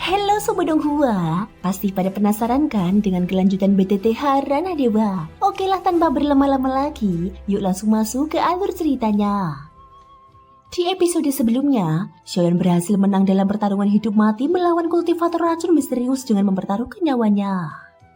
Halo Sobat Donghua, pasti pada penasaran kan dengan kelanjutan BTTH Ranah Dewa? Oke lah, tanpa berlama-lama lagi, yuk langsung masuk ke alur ceritanya. Di episode sebelumnya, Xiaoyan berhasil menang dalam pertarungan hidup mati melawan kultivator racun misterius dengan mempertaruhkan nyawanya.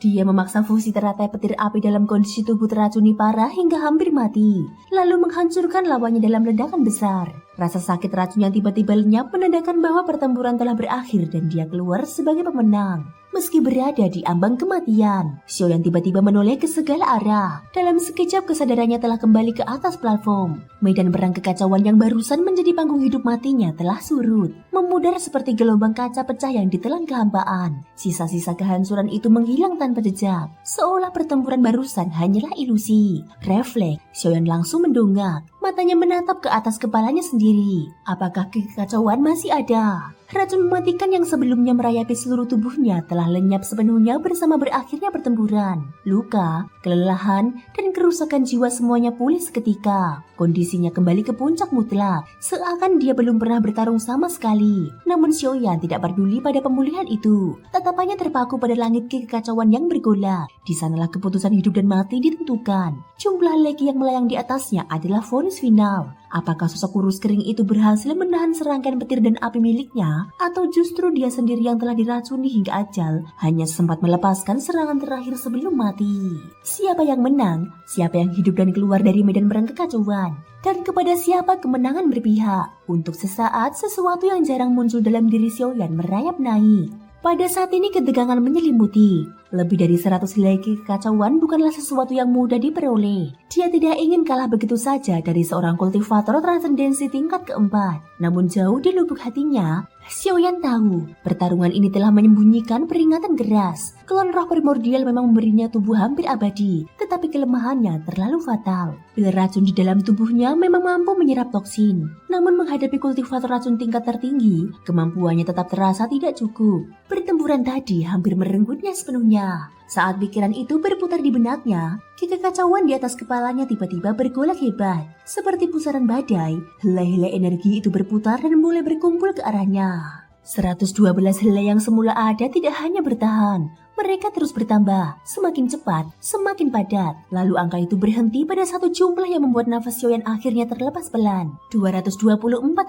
Dia memaksa fusi teratai petir api dalam kondisi tubuh teracuni parah hingga hampir mati, lalu menghancurkan lawannya dalam ledakan besar. Rasa sakit racun yang tiba-tiba lenyap menandakan bahwa pertempuran telah berakhir dan dia keluar sebagai pemenang. Meski berada di ambang kematian, Xiaoyan tiba-tiba menoleh ke segala arah. Dalam sekejap kesadarannya telah kembali ke atas platform. Medan perang kekacauan yang barusan menjadi panggung hidup matinya telah surut, memudar seperti gelombang kaca pecah yang ditelan kehampaan. Sisa-sisa kehancuran itu menghilang tanpa jejak, seolah pertempuran barusan hanyalah ilusi. Refleks, Xiaoyan langsung mendongak, matanya menatap ke atas kepalanya sendiri. Apakah kekacauan masih ada? Racun mematikan yang sebelumnya merayapi seluruh tubuhnya telah lenyap sepenuhnya bersama berakhirnya pertempuran. Luka, kelelahan, dan kerusakan jiwa semuanya pulih seketika. Kondisinya kembali ke puncak mutlak, seakan dia belum pernah bertarung sama sekali. Namun Xiaoyan tidak peduli pada pemulihan itu. Tatapannya terpaku pada langit kekacauan yang bergolak. Di sanalah keputusan hidup dan mati ditentukan. Jumlah leki yang melayang di atasnya adalah vonis final. Apakah sosok kurus kering itu berhasil menahan serangkaian petir dan api miliknya, atau justru dia sendiri yang telah diracuni hingga ajal hanya sempat melepaskan serangan terakhir sebelum mati? Siapa yang menang? Siapa yang hidup dan keluar dari medan perang kekacauan? Dan kepada siapa kemenangan berpihak? Untuk sesaat, sesuatu yang jarang muncul dalam diri Xiaoyan merayap naik. Pada saat ini ketegangan menyelimuti. Lebih dari 100 helai kekacauan bukanlah sesuatu yang mudah diperoleh. Dia tidak ingin kalah begitu saja dari seorang kultivator transendensi tingkat keempat. Namun jauh di lubuk hatinya, Xiaoyan tahu pertarungan ini telah menyembunyikan peringatan keras. Klon roh primordial memang memberinya tubuh hampir abadi, tetapi kelemahannya terlalu fatal. Pil racun di dalam tubuhnya memang mampu menyerap toksin. Namun menghadapi kultivator racun tingkat tertinggi, kemampuannya tetap terasa tidak cukup. Pertempuran tadi hampir merenggutnya sepenuhnya. Saat pikiran itu berputar di benaknya, kekacauan di atas kepalanya tiba-tiba bergolak hebat. Seperti pusaran badai, helai-helai energi itu berputar dan mulai berkumpul ke arahnya. 112 helai yang semula ada tidak hanya bertahan, mereka terus bertambah, semakin cepat, semakin padat. Lalu angka itu berhenti pada satu jumlah yang membuat nafas Xiaoyan akhirnya terlepas pelan. 224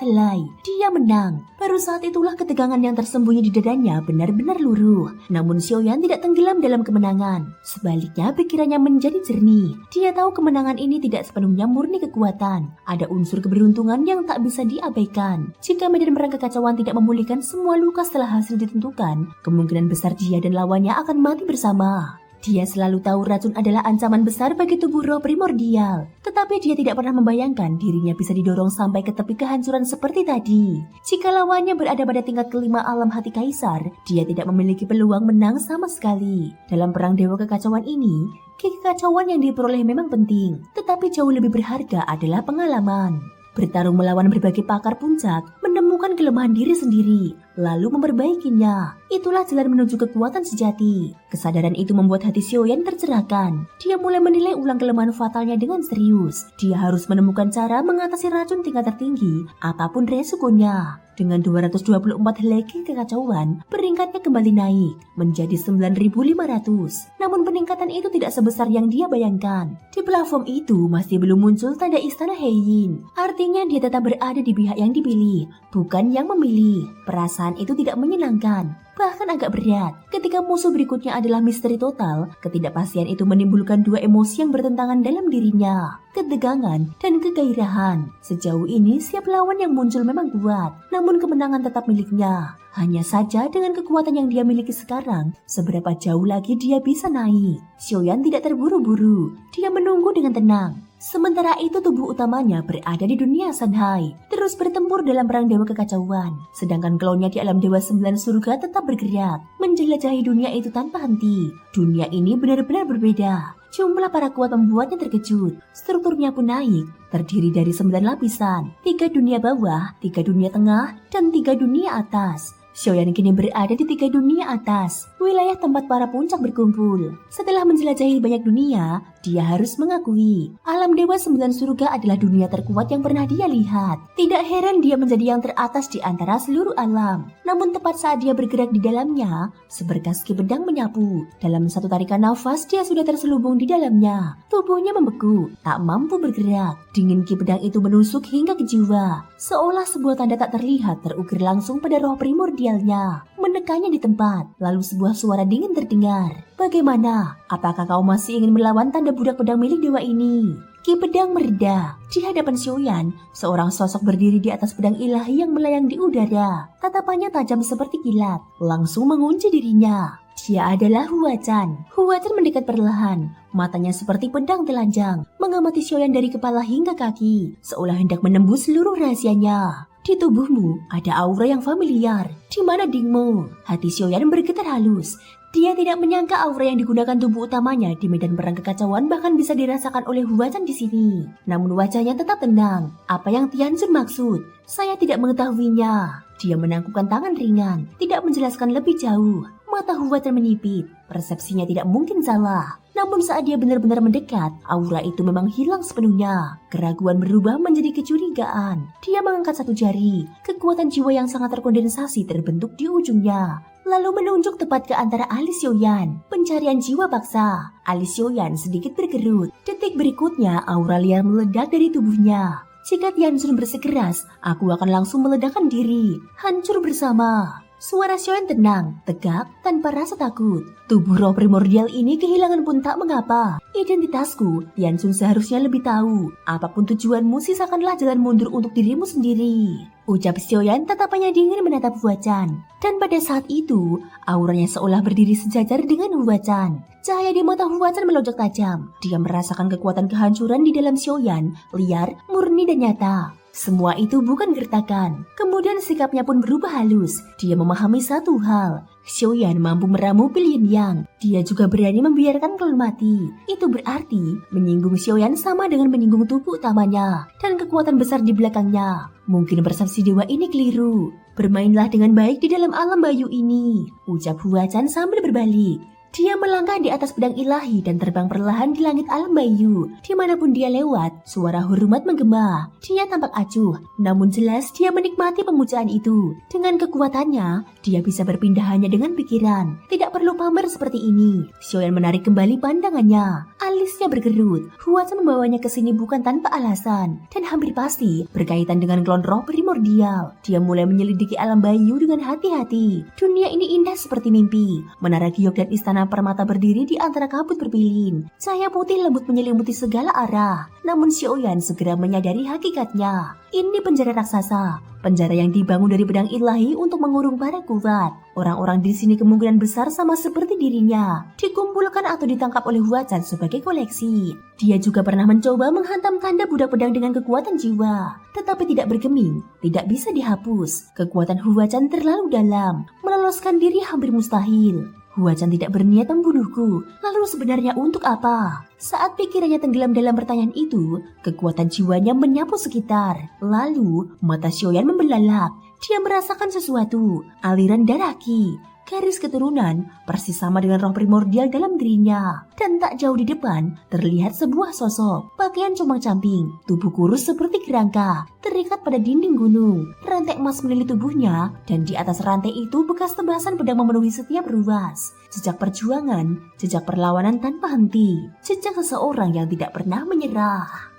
helai. Dia menang. Baru saat itulah ketegangan yang tersembunyi di dadanya benar-benar luruh. Namun Xiaoyan tidak tenggelam dalam kemenangan. Sebaliknya pikirannya menjadi jernih. Dia tahu kemenangan ini tidak sepenuhnya murni kekuatan. Ada unsur keberuntungan yang tak bisa diabaikan. Jika medan perang kekacauan tidak memulihkan semua luka setelah hasil ditentukan, kemungkinan besar dia dan lawannya akan mati bersama. Dia selalu tahu racun adalah ancaman besar bagi tubuh roh primordial, tetapi dia tidak pernah membayangkan dirinya bisa didorong sampai ke tepi kehancuran seperti tadi. Jika lawannya berada pada tingkat kelima alam hati kaisar, dia tidak memiliki peluang menang sama sekali. Dalam perang dewa kekacauan ini, kekacauan yang diperoleh memang penting, tetapi jauh lebih berharga adalah pengalaman. Bertarung melawan berbagai pakar puncak, menemukan kelemahan diri sendiri, lalu memperbaikinya. Itulah jalan menuju kekuatan sejati. Kesadaran itu membuat hati Xiaoyan tercerahkan. Dia mulai menilai ulang kelemahan fatalnya dengan serius. Dia harus menemukan cara mengatasi racun tingkat tertinggi, apapun resikonya. Dengan 224 helai kekacauan, peringkatnya kembali naik menjadi 9.500. Namun peningkatan itu tidak sebesar yang dia bayangkan. Di platform itu masih belum muncul tanda istana Heiyin. Artinya dia tetap berada di pihak yang dipilih, bukan yang memilih. Perasaan itu tidak menyenangkan, bahkan agak berat. Ketika musuh berikutnya adalah misteri total, ketidakpastian itu menimbulkan dua emosi yang bertentangan dalam dirinya, ketegangan dan kegairahan. Sejauh ini setiap lawan yang muncul memang kuat, namun kemenangan tetap miliknya. Hanya saja dengan kekuatan yang dia miliki sekarang, seberapa jauh lagi dia bisa naik? Xiaoyan tidak terburu-buru, dia menunggu dengan tenang. Sementara itu tubuh utamanya berada di dunia Sanhai, terus bertempur dalam perang dewa kekacauan. Sedangkan klonnya di alam dewa 9 surga tetap bergerak, menjelajahi dunia itu tanpa henti. Dunia ini benar-benar berbeda. Jumlah para kuat membuatnya terkejut. Strukturnya pun naik, terdiri dari 9 lapisan, 3 dunia bawah, 3 dunia tengah, dan 3 dunia atas. Xiaoyan kini berada di 3 dunia atas, wilayah tempat para puncak berkumpul. Setelah menjelajahi banyak dunia, dia harus mengakui alam dewa 9 surga adalah dunia terkuat yang pernah dia lihat. Tidak heran dia menjadi yang teratas di antara seluruh alam. Namun tepat saat dia bergerak di dalamnya, seberkas ki pedang menyapu. Dalam satu tarikan nafas, dia sudah terselubung di dalamnya. Tubuhnya membeku, tak mampu bergerak. Dingin ki pedang itu menusuk hingga ke jiwa, seolah sebuah tanda tak terlihat terukir langsung pada roh primordialnya, menekannya di tempat. Lalu sebuah suara dingin terdengar. Bagaimana? Apakah kau masih ingin melawan tanda budak pedang milik dewa ini? Ki pedang mereda. Di hadapan Xiaoyan, seorang sosok berdiri di atas pedang ilahi yang melayang di udara. Tatapannya tajam seperti kilat, langsung mengunci dirinya. Dia adalah Huachan. Huachan mendekat perlahan, matanya seperti pedang telanjang, mengamati Xiaoyan dari kepala hingga kaki, seolah hendak menembus seluruh rahasianya. Di tubuhmu ada aura yang familiar. Di mana Dingmo? Hati Xiaoyan bergetar halus. Dia tidak menyangka aura yang digunakan tubuh utamanya di medan perang kekacauan bahkan bisa dirasakan oleh Huachan di sini. Namun wajahnya tetap tenang. Apa yang Tianzun maksud? Saya tidak mengetahuinya. Dia menangkupkan tangan ringan, tidak menjelaskan lebih jauh. Mata Huachan menipit. Persepsinya tidak mungkin salah. Namun saat dia benar-benar mendekat, aura itu memang hilang sepenuhnya. Keraguan berubah menjadi kecurigaan. Dia mengangkat satu jari. Kekuatan jiwa yang sangat terkondensasi terbentuk di ujungnya. Lalu menunjuk tepat ke antara alis Xiaoyan. Pencarian jiwa paksa. Alis Xiaoyan sedikit berkerut. Detik berikutnya aura liar meledak dari tubuhnya. Jika Tianzun bersikeras, aku akan langsung meledakkan diri. Hancur bersama. Suara Xiaoyan tenang, tegak, tanpa rasa takut. Tubuh roh primordial ini kehilangan pun tak mengapa. Identitasku, Tianzun seharusnya lebih tahu. Apapun tujuanmu, sisakanlah jalan mundur untuk dirimu sendiri. Ucap Xiaoyan, tatapannya dingin menatap Huachan. Dan pada saat itu, auranya seolah berdiri sejajar dengan Huachan. Cahaya di mata Huachan melonjak tajam. Dia merasakan kekuatan kehancuran di dalam Xiaoyan, liar, murni dan nyata. Semua itu bukan gertakan. Kemudian sikapnya pun berubah halus. Dia memahami satu hal. Xiaoyan mampu meramu pilihan yang. Dia juga berani membiarkan klon mati. Itu berarti menyinggung Xiaoyan sama dengan menyinggung tubuh utamanya dan kekuatan besar di belakangnya. Mungkin persepsi dewa ini keliru. Bermainlah dengan baik di dalam alam bayu ini, ucap Huachan sambil berbalik. Dia melangkah di atas pedang ilahi dan terbang perlahan di langit alam bayu. Dimanapun dia lewat, suara hormat menggema. Dia tampak acuh, namun jelas dia menikmati pemujaan itu. Dengan kekuatannya, dia bisa berpindah hanya dengan pikiran. Tidak perlu pamer seperti ini. Xiaoyan menarik kembali pandangannya. Alisnya bergerut. Huachan membawanya ke sini bukan tanpa alasan. Dan hampir pasti berkaitan dengan klon roh primordial. Dia mulai menyelidiki alam bayu dengan hati-hati. Dunia ini indah seperti mimpi. Menara giok dan istana permata berdiri di antara kabut berpilin. Cahaya putih lembut menyelimuti segala arah. Namun Xiaoyan segera menyadari hakikatnya. Ini penjara raksasa. Penjara yang dibangun dari pedang ilahi untuk mengurung para kuat. Orang-orang di sini kemungkinan besar sama seperti dirinya. Dikumpulkan atau ditangkap oleh Huachan sebagai koleksi. Dia juga pernah mencoba menghantam tanda budak pedang dengan kekuatan jiwa. Tetapi tidak bergeming, tidak bisa dihapus. Kekuatan Huachan terlalu dalam. Meloloskan diri hampir mustahil. Huachan tidak berniat membunuhku, lalu sebenarnya untuk apa? Saat pikirannya tenggelam dalam pertanyaan itu, kekuatan jiwanya menyapu sekitar. Lalu, mata Xiaoyan membelalak. Dia merasakan sesuatu, aliran darah Qi. Garis keturunan persis sama dengan roh primordial dalam dirinya. Dan tak jauh di depan, terlihat sebuah sosok. Pakaian compang-camping, tubuh kurus seperti kerangka, terikat pada dinding gunung. Rantai emas melilit tubuhnya, dan di atas rantai itu bekas tebasan pedang memenuhi setiap ruas. Jejak perjuangan, jejak perlawanan tanpa henti. Jejak seseorang yang tidak pernah menyerah.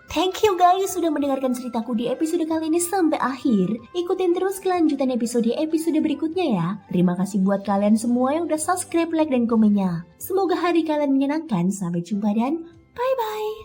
Thank you guys sudah mendengarkan ceritaku di episode kali ini sampai akhir. Ikutin terus kelanjutan episode berikutnya ya. Terima kasih buat kalian semua yang udah subscribe, like, dan komennya. Semoga hari kalian menyenangkan. Sampai jumpa dan bye-bye.